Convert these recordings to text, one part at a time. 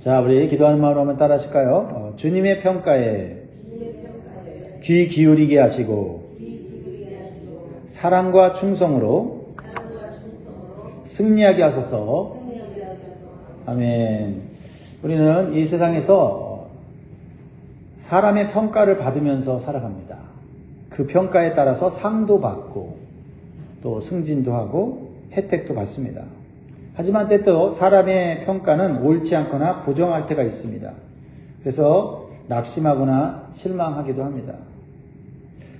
자, 우리 기도하는 마음으로 한번 따라 하실까요? 주님의 평가에 귀 기울이게 하시고 사랑과 충성으로 승리하게 하소서. 아멘. 우리는 이 세상에서 사람의 평가를 받으면서 살아갑니다. 그 평가에 따라서 상도 받고 또 승진도 하고 혜택도 받습니다. 하지만 때또 사람의 평가는 옳지 않거나 부정할 때가 있습니다. 그래서 낙심하거나 실망하기도 합니다.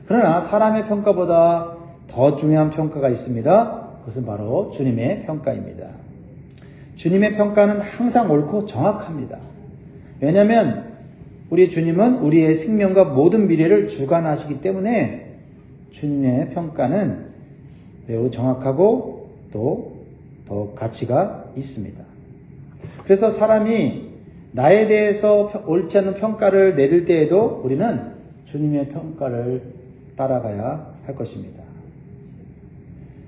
그러나 사람의 평가보다 더 중요한 평가가 있습니다. 그것은 바로 주님의 평가입니다. 주님의 평가는 항상 옳고 정확합니다. 왜냐하면 우리 주님은 우리의 생명과 모든 미래를 주관하시기 때문에 주님의 평가는 매우 정확하고 또 더 가치가 있습니다. 그래서 사람이 나에 대해서 옳지 않은 평가를 내릴 때에도 우리는 주님의 평가를 따라가야 할 것입니다.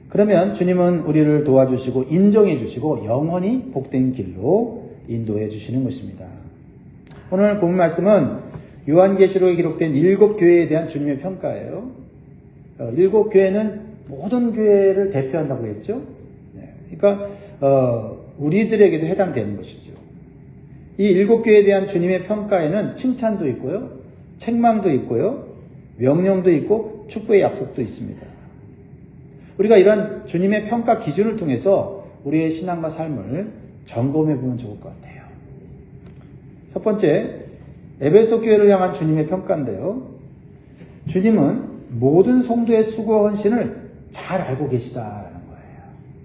그러면 주님은 우리를 도와주시고 인정해 주시고 영원히 복된 길로 인도해 주시는 것입니다. 오늘 본 말씀은 요한계시록에 기록된 7교회에 대한 주님의 평가예요. 7교회는 모든 교회를 대표한다고 했죠. 그러니까 우리들에게도 해당되는 것이죠. 이 7교회에 대한 주님의 평가에는 칭찬도 있고요, 책망도 있고요, 명령도 있고 축복의 약속도 있습니다. 우리가 이런 주님의 평가 기준을 통해서 우리의 신앙과 삶을 점검해 보면 좋을 것 같아요. 첫 번째, 에베소 교회를 향한 주님의 평가인데요. 주님은 모든 성도의 수고와 헌신을 잘 알고 계시다라는 거예요.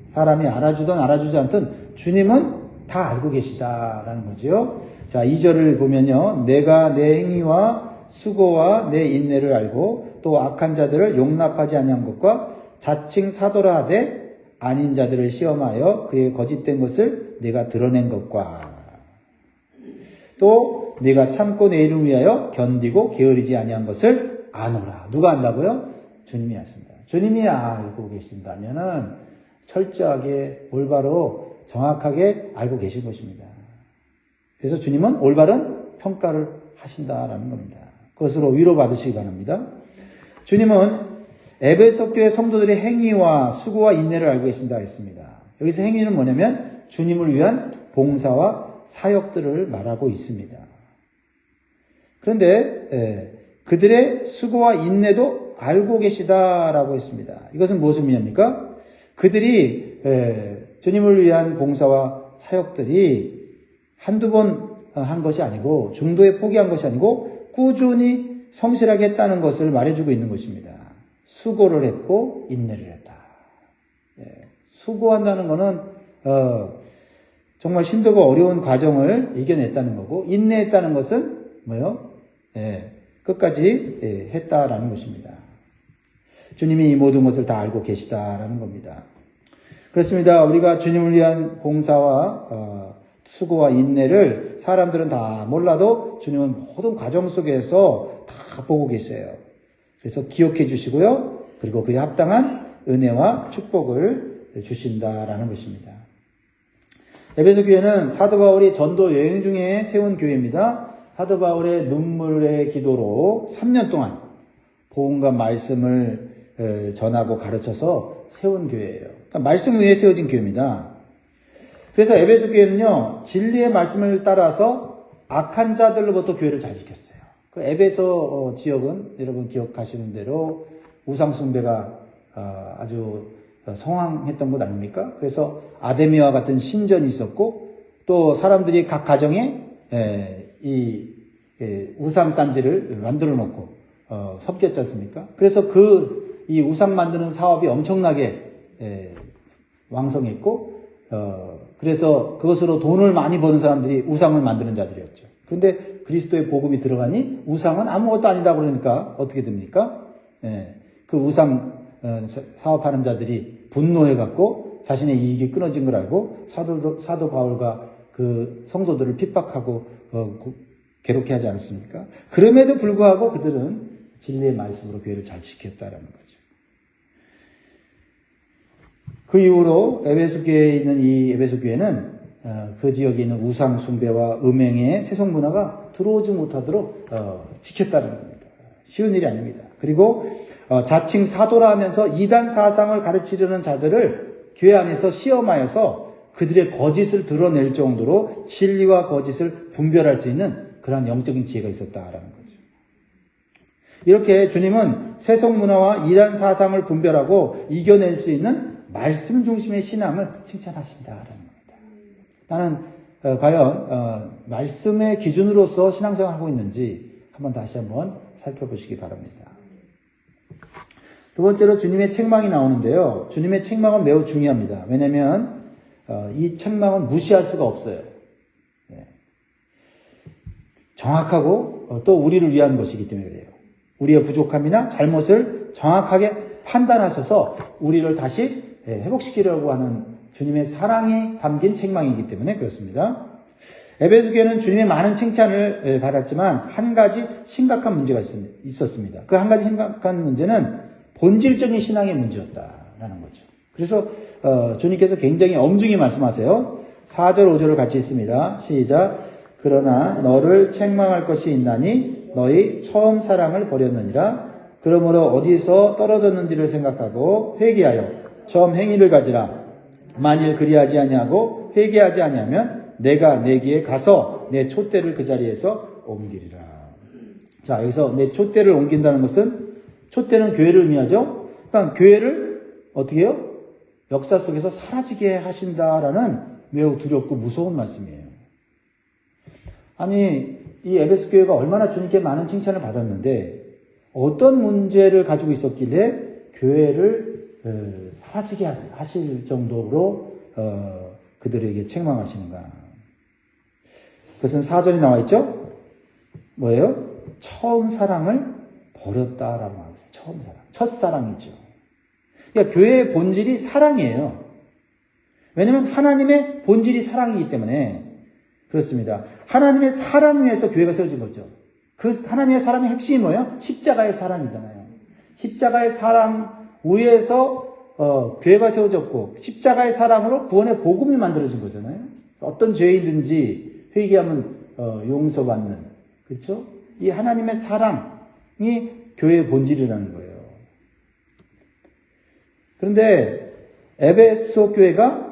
사람이 알아주든 알아주지 않든 주님은 다 알고 계시다라는 거죠. 자, 2절을 보면요. 내가 내 행위와 수고와 내 인내를 알고 또 악한 자들을 용납하지 아니한 것과 자칭 사도라 하되 아닌 자들을 시험하여 그의 거짓된 것을 내가 드러낸 것과 또 내가 참고 내 이름을 위하여 견디고 게으르지 아니한 것을 아노라. 누가 안다고요? 주님이 아신다. 주님이 알고 계신다면은 철저하게 올바로 정확하게 알고 계신 것입니다. 그래서 주님은 올바른 평가를 하신다라는 겁니다. 그것으로 위로받으시기 바랍니다. 주님은 에베소 교회 성도들의 행위와 수고와 인내를 알고 계신다 했습니다. 여기서 행위는 뭐냐면 주님을 위한 봉사와 사역들을 말하고 있습니다. 그런데 그들의 수고와 인내도 알고 계시다라고 했습니다. 이것은 무엇을 의미합니까? 그들이 주님을 위한 봉사와 사역들이 한두 번 한 것이 아니고 중도에 포기한 것이 아니고 꾸준히 성실하게 했다는 것을 말해주고 있는 것입니다. 수고를 했고 인내를 했다. 수고한다는 것은 정말 힘들고 어려운 과정을 이겨냈다는 거고 인내했다는 것은 뭐요? 끝까지 했다라는 것입니다. 주님이 이 모든 것을 다 알고 계시다라는 겁니다. 그렇습니다. 우리가 주님을 위한 봉사와 수고와 인내를 사람들은 다 몰라도 주님은 모든 과정 속에서 다 보고 계세요. 그래서 기억해 주시고요. 그리고 그에 합당한 은혜와 축복을 주신다라는 것입니다. 에베소 교회는 사도 바울이 전도 여행 중에 세운 교회입니다. 사도 바울의 눈물의 기도로 3년 동안 복음과 말씀을 전하고 가르쳐서 세운 교회예요. 그러니까 말씀 위에 세워진 교회입니다. 그래서 에베소 교회는요, 진리의 말씀을 따라서 악한 자들로부터 교회를 잘 지켰어요. 그 에베소 지역은 여러분 기억하시는 대로 우상숭배가 아주 성황했던 곳 아닙니까? 그래서 아데미와 같은 신전이 있었고 또 사람들이 각 가정에 이 우상단지를 만들어 놓고 섬겼지 않습니까? 그래서 이 우상 만드는 사업이 엄청나게 왕성했고 그래서 그것으로 돈을 많이 버는 사람들이 우상을 만드는 자들이었죠. 그런데 그리스도의 복음이 들어가니 우상은 아무것도 아니다 그러니까 어떻게 됩니까? 그 우상 사업하는 자들이 분노해갖고 자신의 이익이 끊어진 걸 알고 사도 바울과 그 성도들을 핍박하고 괴롭게 하지 않았습니까? 그럼에도 불구하고 그들은 진리의 말씀으로 교회를 잘 지켰다라는 거죠. 그 이후로 에베소 교회에 있는 이 에베소 교회는 그 지역에 있는 우상 숭배와 음행의 세속 문화가 들어오지 못하도록 지켰다는 겁니다. 쉬운 일이 아닙니다. 그리고 자칭 사도라 하면서 이단 사상을 가르치려는 자들을 교회 안에서 시험하여서 그들의 거짓을 드러낼 정도로 진리와 거짓을 분별할 수 있는 그런 영적인 지혜가 있었다라는 거죠. 이렇게 주님은 세속 문화와 이단 사상을 분별하고 이겨낼 수 있는 말씀 중심의 신앙을 칭찬하신다라는 겁니다. 나는 과연 말씀의 기준으로서 신앙생활을 하고 있는지 다시 한번 살펴보시기 바랍니다. 두 번째로 주님의 책망이 나오는데요. 주님의 책망은 매우 중요합니다. 왜냐하면 이 책망은 무시할 수가 없어요. 정확하고 또 우리를 위한 것이기 때문에 그래요. 우리의 부족함이나 잘못을 정확하게 판단하셔서 우리를 다시 회복시키려고 하는 주님의 사랑이 담긴 책망이기 때문에 그렇습니다. 에베소 교회는 주님의 많은 칭찬을 받았지만 한 가지 심각한 문제가 있었습니다. 그 한 가지 심각한 문제는 본질적인 신앙의 문제였다라는 거죠. 그래서 주님께서 굉장히 엄중히 말씀하세요. 4절 5절을 같이 읽습니다. 시작. 그러나 너를 책망할 것이 있나니 너희 처음 사랑을 버렸느니라. 그러므로 어디서 떨어졌는지를 생각하고 회개하여 처음 행위를 가지라. 만일 그리하지 아니하고 회개하지 아니하면 내가 내기에 가서 내 촛대를 그 자리에서 옮기리라. 자, 여기서 내 촛대를 옮긴다는 것은 촛대는 교회를 의미하죠. 그러니까 교회를 어떻게 해요? 역사 속에서 사라지게 하신다라는 매우 두렵고 무서운 말씀이에요. 아니, 이 에베소 교회가 얼마나 주님께 많은 칭찬을 받았는데 어떤 문제를 가지고 있었길래 교회를 사라지게 하실 정도로 그들에게 책망하시는가. 그것은 4절이 나와 있죠. 뭐예요? 처음 사랑을 버렸다라고 말하고 있어요. 처음 사랑. 첫사랑이죠. 그러니까 교회의 본질이 사랑이에요. 왜냐하면 하나님의 본질이 사랑이기 때문에 그렇습니다. 하나님의 사랑 위에서 교회가 세워진 거죠. 그 하나님의 사랑의 핵심이 뭐예요? 십자가의 사랑이잖아요. 십자가의 사랑 위에서 교회가 세워졌고 십자가의 사랑으로 구원의 복음이 만들어진 거잖아요. 어떤 죄이든지 회개하면 용서받는, 그렇죠? 이 하나님의 사랑이 교회의 본질이라는 거예요. 그런데 에베소 교회가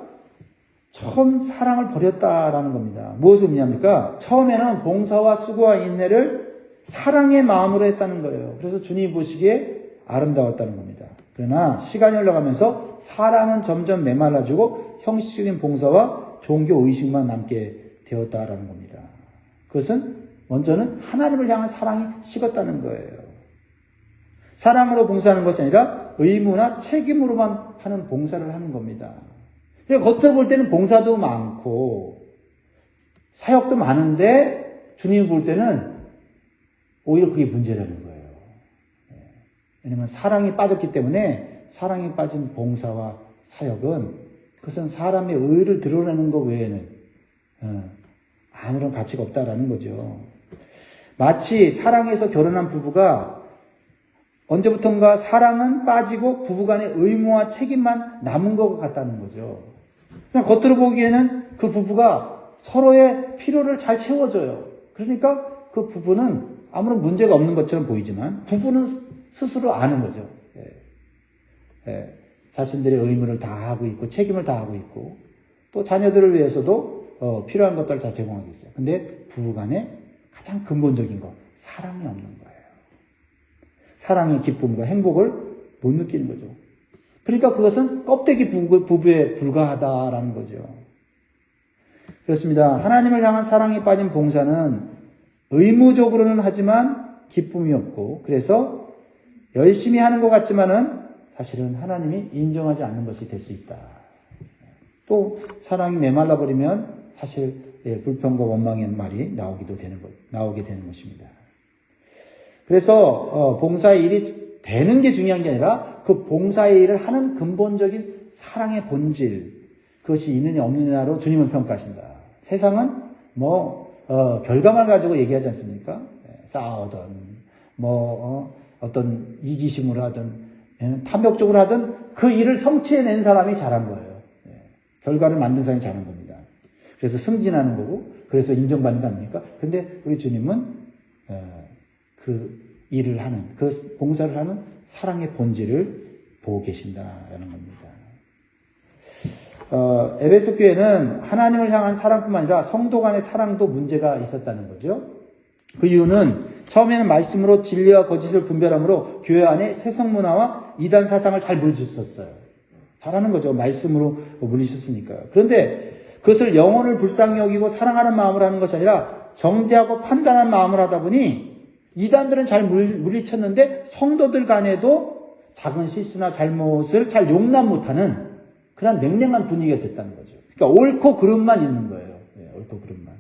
처음 사랑을 버렸다라는 겁니다. 무엇을 의미합니까? 처음에는 봉사와 수고와 인내를 사랑의 마음으로 했다는 거예요. 그래서 주님이 보시기에 아름다웠다는 겁니다. 그러나 시간이 흘러가면서 사랑은 점점 메말라지고 형식적인 봉사와 종교 의식만 남게 되었다라는 겁니다. 그것은 먼저는 하나님을 향한 사랑이 식었다는 거예요. 사랑으로 봉사하는 것이 아니라 의무나 책임으로만 하는 봉사를 하는 겁니다. 그러니까 겉으로 볼 때는 봉사도 많고 사역도 많은데 주님이 볼 때는 오히려 그게 문제라는 거예요. 왜냐하면 사랑이 빠졌기 때문에 사랑이 빠진 봉사와 사역은 그것은 사람의 의를 드러내는 것 외에는 아무런 가치가 없다라는 거죠. 마치 사랑에서 결혼한 부부가 언제부턴가 사랑은 빠지고 부부간의 의무와 책임만 남은 것 같다는 거죠. 그냥 겉으로 보기에는 그 부부가 서로의 필요를 잘 채워줘요. 그러니까 그 부부는 아무런 문제가 없는 것처럼 보이지만 부부는 스스로 아는 거죠. 자신들의 의무를 다하고 있고 책임을 다하고 있고 또 자녀들을 위해서도 필요한 것들을 다 제공하고 있어요. 근데 부부간에 가장 근본적인 것, 사랑이 없는 거예요. 사랑의 기쁨과 행복을 못 느끼는 거죠. 그러니까 그것은 껍데기 부부에 불과하다라는 거죠. 그렇습니다. 하나님을 향한 사랑이 빠진 봉사는 의무적으로는 하지만 기쁨이 없고 그래서 열심히 하는 것 같지만은 사실은 하나님이 인정하지 않는 것이 될 수 있다. 또 사랑이 메말라 버리면 사실 불평과 원망의 말이 나오게 되는 것입니다. 그래서 봉사의 일이 되는 게 중요한 게 아니라 그 봉사의 일을 하는 근본적인 사랑의 본질, 그것이 있느냐 없느냐로 주님은 평가하신다. 세상은 결과만 가지고 얘기하지 않습니까? 싸우든 어떤 이기심으로 하든 탐욕적으로 하든 그 일을 성취해낸 사람이 잘한 거예요. 결과를 만든 사람이 잘한 겁니다. 그래서 승진하는 거고, 그래서 인정받는 거 아닙니까? 근데 우리 주님은 그 일을 하는, 그 봉사를 하는 사랑의 본질을 보고 계신다라는 겁니다. 에베소 교회는 하나님을 향한 사랑뿐만 아니라 성도 간의 사랑도 문제가 있었다는 거죠. 그 이유는 처음에는 말씀으로 진리와 거짓을 분별함으로 교회 안에 세속 문화와 이단 사상을 잘 물리쳤었어요. 잘하는 거죠. 말씀으로 물리쳤으니까. 그런데 그것을 영혼을 불쌍히 여기고 사랑하는 마음으로 하는 것이 아니라 정죄하고 판단하는 마음으로 하다 보니 이단들은 잘 물리쳤는데 성도들 간에도 작은 실수나 잘못을 잘 용납 못하는 그런 냉랭한 분위기가 됐다는 거죠. 그러니까 옳고 그름만 있는 거예요. 네, 옳고 그름만.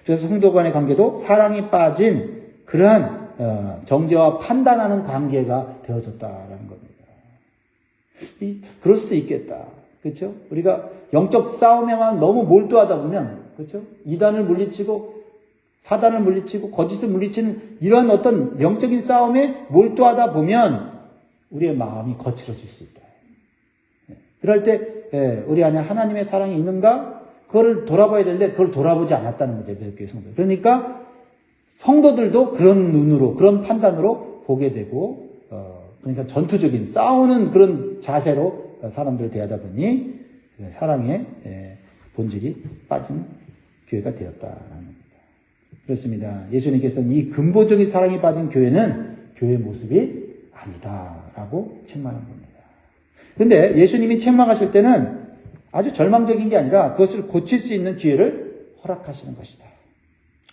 그래서 성도 간의 관계도 사랑이 빠진 그러한 정죄와 판단하는 관계가 되어졌다라는 겁니다. 그럴 수도 있겠다. 그렇죠? 우리가 영적 싸움에만 너무 몰두하다 보면, 그렇죠? 이단을 물리치고 사단을 물리치고 거짓을 물리치는 이런 어떤 영적인 싸움에 몰두하다 보면 우리의 마음이 거칠어질 수 있다. 그럴 때 우리 안에 하나님의 사랑이 있는가? 그걸 돌아봐야 되는데 그걸 돌아보지 않았다는 거죠. 에베소 교회 성도. 그러니까 성도들도 그런 눈으로, 그런 판단으로 보게 되고, 그러니까 전투적인 싸우는 그런 자세로 사람들을 대하다 보니 사랑의 본질이 빠진 교회가 되었다라는 겁니다. 그렇습니다. 예수님께서는 이 근본적인 사랑이 빠진 교회는 교회의 모습이 아니다라고 책망한 겁니다. 그런데 예수님이 책망하실 때는 아주 절망적인 게 아니라 그것을 고칠 수 있는 기회를 허락하시는 것이다.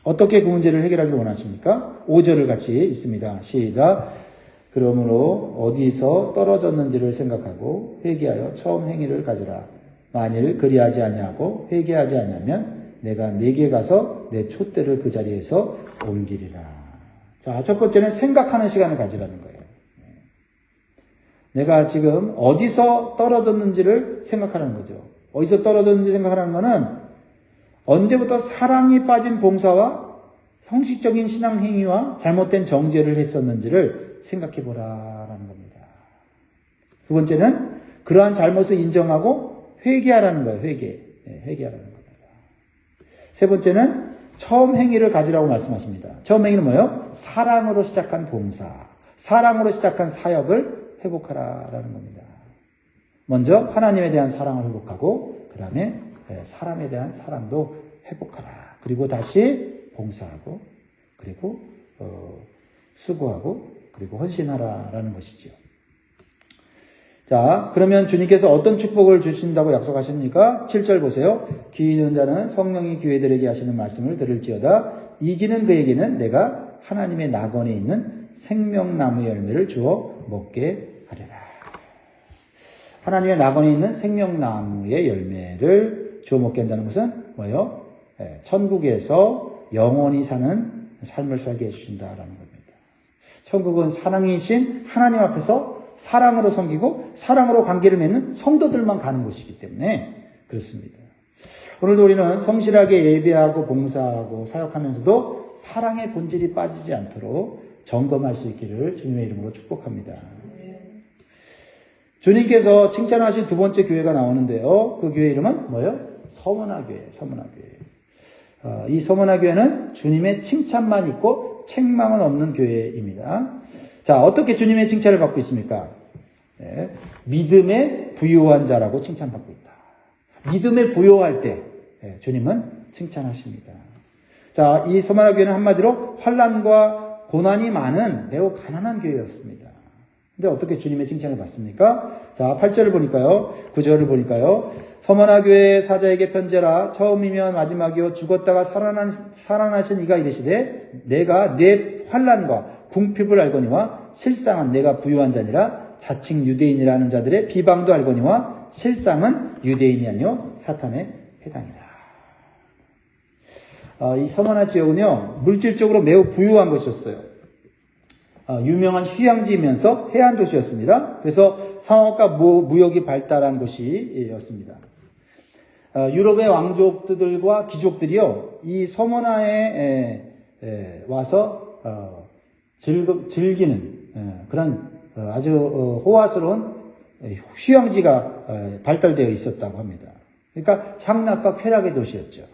어떻게 그 문제를 해결하기를 원하십니까? 5절을 같이 읽습니다. 시작. 그러므로 어디서 떨어졌는지를 생각하고 회개하여 처음 행위를 가지라. 만일 그리하지 아니하고 회개하지 아니하면 내가 네게 가서 내 촛대를 그 자리에서 옮기리라. 자, 첫 번째는 생각하는 시간을 가지라는 거예요. 내가 지금 어디서 떨어졌는지를 생각하는 거죠. 어디서 떨어졌는지 생각하는 거는 언제부터 사랑이 빠진 봉사와 형식적인 신앙 행위와 잘못된 정죄를 했었는지를 생각해 보라라는 겁니다. 두 번째는 그러한 잘못을 인정하고 회개하라는 거예요. 회개하라는 겁니다. 세 번째는 처음 행위를 가지라고 말씀하십니다. 처음 행위는 뭐예요? 사랑으로 시작한 봉사, 사랑으로 시작한 사역을 회복하라라는 겁니다. 먼저 하나님에 대한 사랑을 회복하고 그 다음에 사람에 대한 사랑도 회복하라. 그리고 다시 봉사하고 그리고 수고하고 그리고 헌신하라라는 것이죠. 자, 그러면 주님께서 어떤 축복을 주신다고 약속하십니까? 7절 보세요. 귀 있는 자는 성령이 교회들에게 하시는 말씀을 들을지어다. 이기는 그에게는 내가 하나님의 낙원에 있는 생명나무 열매를 주어 먹게 하리라. 하나님의 낙원에 있는 생명나무의 열매를 주어 먹게 한다는 것은 뭐예요? 천국에서 영원히 사는 삶을 살게 해주신다라는 겁니다. 천국은 사랑이신 하나님 앞에서 사랑으로 섬기고 사랑으로 관계를 맺는 성도들만 가는 곳이기 때문에 그렇습니다. 오늘도 우리는 성실하게 예배하고 봉사하고 사역하면서도 사랑의 본질이 빠지지 않도록 점검할 수 있기를 주님의 이름으로 축복합니다. 주님께서 칭찬하신 두 번째 교회가 나오는데요. 그 교회 이름은 뭐예요? 서문화교회. 이 서문화교회는 주님의 칭찬만 있고 책망은 없는 교회입니다. 자, 어떻게 주님의 칭찬을 받고 있습니까? 네, 믿음에 부요한 자라고 칭찬받고 있다. 믿음에 부요할 때 주님은 칭찬하십니다. 자, 이 서문화교회는 한마디로 환난과 고난이 많은 매우 가난한 교회였습니다. 근데 어떻게 주님의 칭찬을 받습니까? 자, 8절을 보니까요. 9절을 보니까요. 서문화교회 사자에게 편지하라. 처음이면 마지막이요 죽었다가 살아나신 이가 이르시되 내가 내 환난과 궁핍을 알거니와 실상은 내가 부유한 자니라. 자칭 유대인이라는 자들의 비방도 알거니와 실상은 유대인이 아니요 사탄의 회당이라. 이 서문화 지역은요 물질적으로 매우 부유한 곳이었어요. 유명한 휴양지이면서 해안 도시였습니다. 그래서 상업과 무역이 발달한 곳이었습니다. 유럽의 왕족들과 귀족들이요 이 서문화에 와서 즐기는 그런 아주 호화스러운 휴양지가 발달되어 있었다고 합니다. 그러니까 향락과 쾌락의 도시였죠.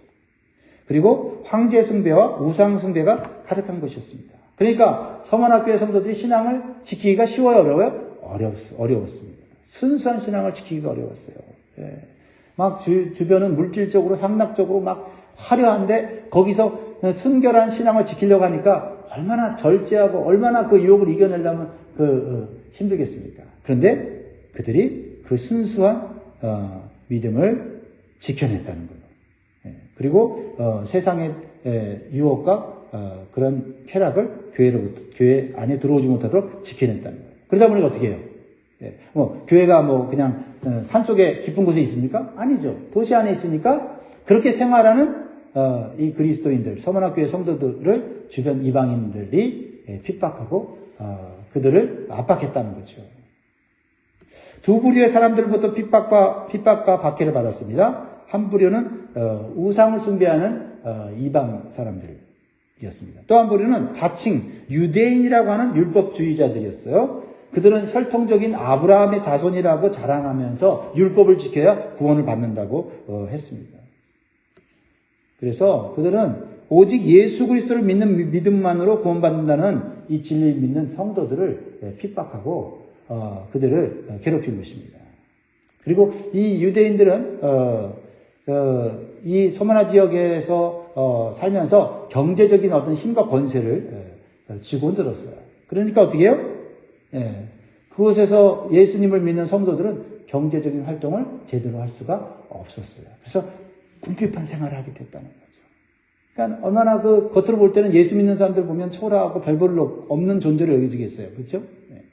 그리고 황제 숭배와 우상 숭배가 가득한 것이었습니다. 그러니까 서문학교의 성도들이 신앙을 지키기가 쉬워요, 어려워요? 어려웠습니다. 순수한 신앙을 지키기가 어려웠어요. 예. 막 주변은 물질적으로 향락적으로 막 화려한데 거기서 순결한 신앙을 지키려고 하니까 얼마나 절제하고 얼마나 그 유혹을 이겨내려면 힘들겠습니까? 그런데 그들이 그 순수한 믿음을 지켜냈다는 거예요. 예. 그리고 세상의 유혹과 그런 쾌락을 교회 안에 들어오지 못하도록 지켜냈다는 거예요. 그러다 보니까 어떻게 해요? 예. 교회가 그냥 산속에 깊은 곳에 있습니까? 아니죠. 도시 안에 있으니까 그렇게 생활하는 이 그리스도인들, 서문학교의 성도들을 주변 이방인들이 핍박하고 그들을 압박했다는 거죠. 두 부류의 사람들부터 핍박과 박해를 받았습니다. 한 부류는 우상을 숭배하는 이방 사람들이었습니다. 또 한 부류는 자칭 유대인이라고 하는 율법주의자들이었어요. 그들은 혈통적인 아브라함의 자손이라고 자랑하면서 율법을 지켜야 구원을 받는다고 했습니다. 그래서 그들은 오직 예수 그리스도를 믿는 믿음만으로 구원받는다는 이 진리를 믿는 성도들을 핍박하고 그들을 괴롭힌 것입니다. 그리고 이 유대인들은 이 서머나 지역에서 살면서 경제적인 어떤 힘과 권세를 쥐고 흔들었어요. 그러니까 어떻게 해요? 예, 그곳에서 예수님을 믿는 성도들은 경제적인 활동을 제대로 할 수가 없었어요. 그래서 궁핍한 생활을 하게 됐다는 거죠. 그러니까 얼마나 겉으로 볼 때는 예수 믿는 사람들 보면 초라하고 별 볼 없는 존재로 여겨지겠어요. 그렇죠? 예.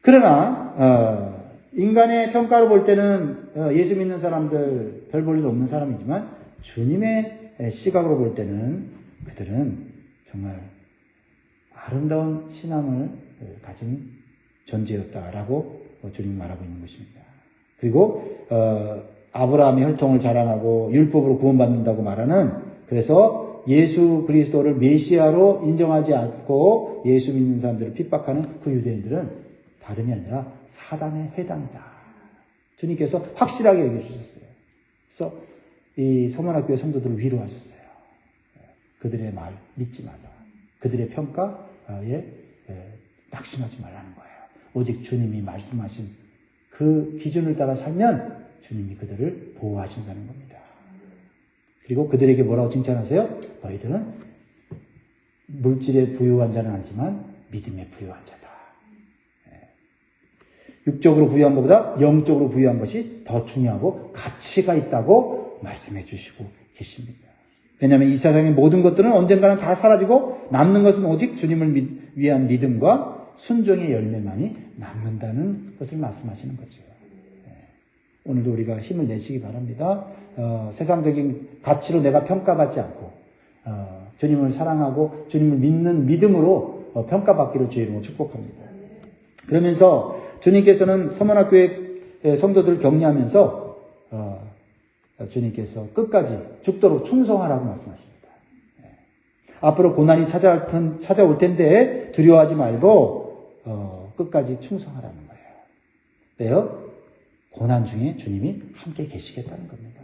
그러나 인간의 평가로 볼 때는 예수 믿는 사람들 별 볼 일 없는 사람이지만 주님의 시각으로 볼 때는 그들은 정말 아름다운 신앙을 가진 존재였다라고 주님이 말하고 있는 것입니다. 그리고 아브라함의 혈통을 자랑하고 율법으로 구원받는다고 말하는, 그래서 예수 그리스도를 메시아로 인정하지 않고 예수 믿는 사람들을 핍박하는 그 유대인들은 다름이 아니라 사단의 회당이다. 주님께서 확실하게 얘기해 주셨어요. 그래서 이 서문학교의 성도들을 위로하셨어요. 그들의 말 믿지 말라. 그들의 평가에 낙심하지 말라는 거예요. 오직 주님이 말씀하신 그 기준을 따라 살면 주님이 그들을 보호하신다는 겁니다. 그리고 그들에게 뭐라고 칭찬하세요? 너희들은 물질에 부유한 자는 아니지만 믿음에 부유한 자다. 육적으로 부유한 것보다 영적으로 부유한 것이 더 중요하고 가치가 있다고 말씀해 주시고 계십니다. 왜냐하면 이 세상의 모든 것들은 언젠가는 다 사라지고 남는 것은 오직 주님을 위한 믿음과 순종의 열매만이 남는다는 것을 말씀하시는 거죠. 오늘도 우리가 힘을 내시기 바랍니다. 세상적인 가치로 내가 평가받지 않고 주님을 사랑하고 주님을 믿는 믿음으로 평가받기를 주의 이름으로 축복합니다. 그러면서 주님께서는 서문학교의 성도들을 격려하면서 주님께서 끝까지 죽도록 충성하라고 말씀하십니다. 앞으로 고난이 찾아올 텐데 두려워하지 말고 끝까지 충성하라는 거예요. 왜요? 고난 중에 주님이 함께 계시겠다는 겁니다.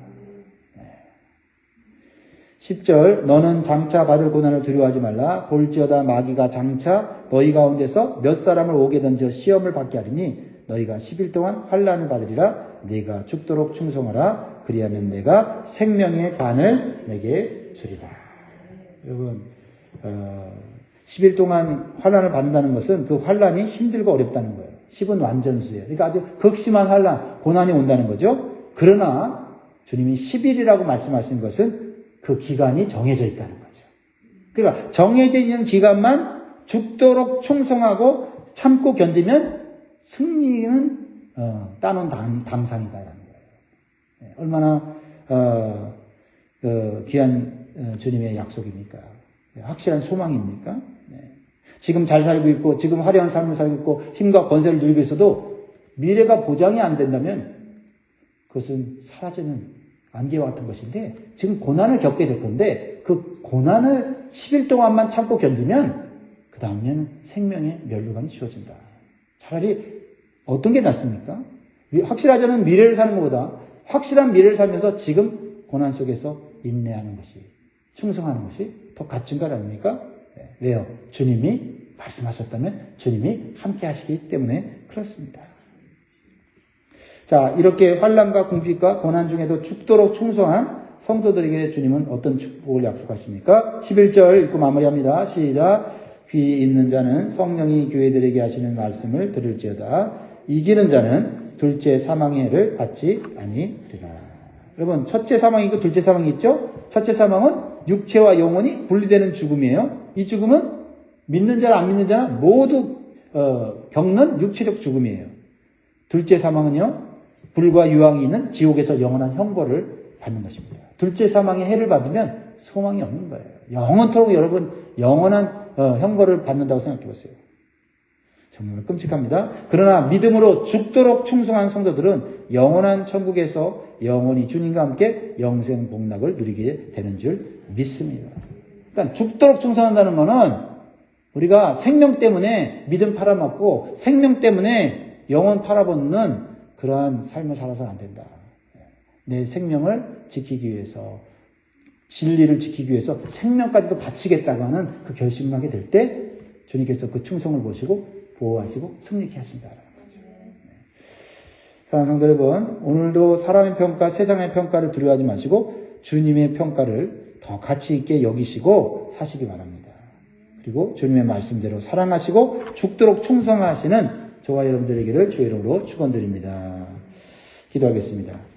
10절 너는 장차 받을 고난을 두려워하지 말라. 볼지어다 마귀가 장차 너희 가운데서 몇 사람을 오게 던져 시험을 받게 하리니 너희가 10일 동안 환난을 받으리라. 네가 죽도록 충성하라. 그리하면 내가 생명의 관을 내게 주리라. 여러분 10일 동안 환난을 받는다는 것은 그 환난이 힘들고 어렵다는 거예요. 10은 완전수예요. 그러니까 아주 극심한 환난, 고난이 온다는 거죠. 그러나 주님이 10일이라고 말씀하신 것은 그 기간이 정해져 있다는 거죠. 그러니까 정해져 있는 기간만 죽도록 충성하고 참고 견디면 승리는 따놓은 당상이다라는 거예요. 얼마나 귀한 주님의 약속입니까? 확실한 소망입니까? 지금 잘 살고 있고 지금 화려한 삶을 살고 있고 힘과 권세를 누리고 있어도 미래가 보장이 안 된다면 그것은 사라지는 안개와 같은 것인데 지금 고난을 겪게 될 건데 그 고난을 10일 동안만 참고 견디면 그 다음에는 생명의 면류관이 주어진다. 차라리 어떤 게 낫습니까? 확실하지 않은 미래를 사는 것보다 확실한 미래를 살면서 지금 고난 속에서 인내하는 것이, 충성하는 것이 더 값진 것 아닙니까? 네. 왜요? 주님이 말씀하셨다면 주님이 함께 하시기 때문에 그렇습니다. 자, 이렇게 환난과 궁핍과 고난 중에도 죽도록 충성한 성도들에게 주님은 어떤 축복을 약속하십니까? 11절 읽고 마무리합니다. 시작. 귀 있는 자는 성령이 교회들에게 하시는 말씀을 들을지어다. 이기는 자는 둘째 사망의 해를 받지 아니하리라. 여러분, 첫째 사망이 있고 둘째 사망이 있죠? 첫째 사망은 육체와 영혼이 분리되는 죽음이에요. 이 죽음은 믿는 자나 안 믿는 자나 모두 겪는 육체적 죽음이에요. 둘째 사망은요, 불과 유황이 있는 지옥에서 영원한 형벌을 받는 것입니다. 둘째 사망의 해를 받으면 소망이 없는 거예요. 영원토록 여러분 영원한 형벌을 받는다고 생각해 보세요. 정말 끔찍합니다. 그러나 믿음으로 죽도록 충성한 성도들은 영원한 천국에서 영원히 주님과 함께 영생 복락을 누리게 되는 줄 믿습니다. 그러니까 죽도록 충성한다는 것은 우리가 생명 때문에 믿음 팔아먹고 생명 때문에 영원 팔아먹는 그러한 삶을 살아서는 안 된다. 내 생명을 지키기 위해서, 진리를 지키기 위해서 생명까지도 바치겠다고 하는 그 결심을 하게 될 때 주님께서 그 충성을 보시고 보호하시고 승리케 하신다라는 거죠. 사랑하는 성도 여러분, 오늘도 사람의 평가, 세상의 평가를 두려워하지 마시고 주님의 평가를 더 가치 있게 여기시고 사시기 바랍니다. 그리고 주님의 말씀대로 사랑하시고 죽도록 충성하시는 저와 여러분들에게를 주의 이름으로 축원드립니다. 기도하겠습니다.